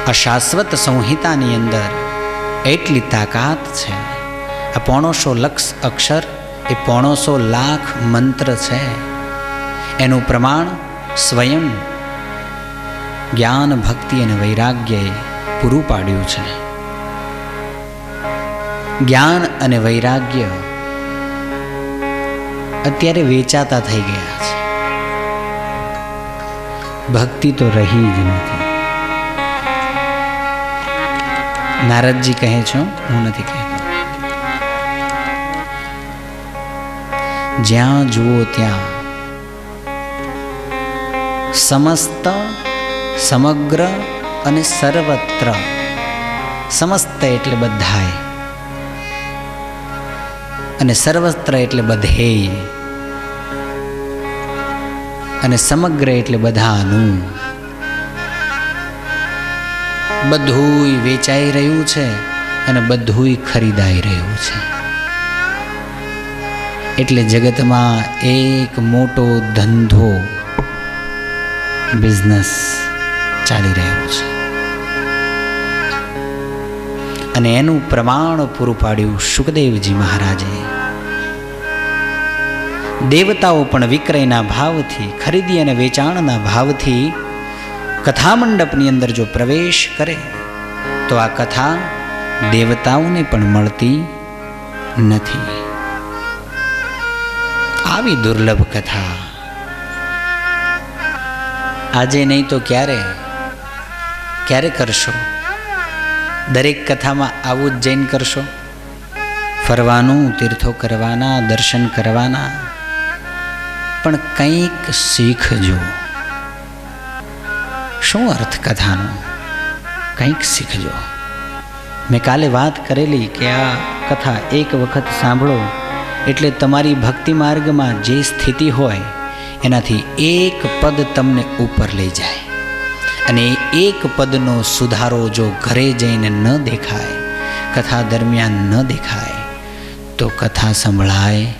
આ શાશ્વત સંહિતાની અંદર એટલી તાકાત છે. આ 1.5 લાખ અક્ષર એ 1.5 લાખ મંત્ર છે. એનું પ્રમાણ સ્વયં જ્ઞાન, ભક્તિ અને વૈરાગ્યએ પૂરું પાડ્યું છે. જ્ઞાન અને વૈરાગ્ય અત્યારે વેચાતા થઈ ગયા છે. ભક્તિ તો રહી જ નથી. નારદજી કહે છે, હું નથી કહેતો. જ્યાં જુઓ ત્યાં સમસ્ત, સમગ્ર અને સર્વત્ર. સમસ્ત એટલે બધાય, અને સર્વત્ર એટલે બધેય, અને સમગ્ર એટલે બધાનું. બધુંય વેચાઈ રહ્યું છે અને બધુંય ખરીદાઈ રહ્યું છે. એટલે જગતમાં એક મોટો ધંધો, બિઝનેસ ચાલી રહ્યો છે. અને એનું પ્રમાણ પૂરું પાડ્યું શુકદેવજી મહારાજે. દેવતાઓ પણ વિક્રયના ભાવથી, ખરીદી અને વેચાણના ભાવથી કથા મંડપની અંદર જો પ્રવેશ કરે તો આ કથા દેવતાઓને પણ મળતી નથી. આવી દુર્લભ કથા આજે નહીં તો ક્યારે કરશો? દરેક કથામાં આવું જ જૈન કરશો? ફરવાનું, તીર્થો કરવાના, દર્શન કરવાના, પણ કંઈક શીખજો. શું અર્થ કથાનો? કંઈક શીખજો. મેં કાલે વાત કરેલી કે આ કથા એક વખત સાંભળો એટલે તમારી ભક્તિ માર્ગમાં જે સ્થિતિ હોય એનાથી એક પદ તમને ઉપર લઈ જાય. અને એક પદનો સુધારો જો ઘરે જઈને ન દેખાય, કથા દરમિયાન ન દેખાય, તો કથા સંભળાય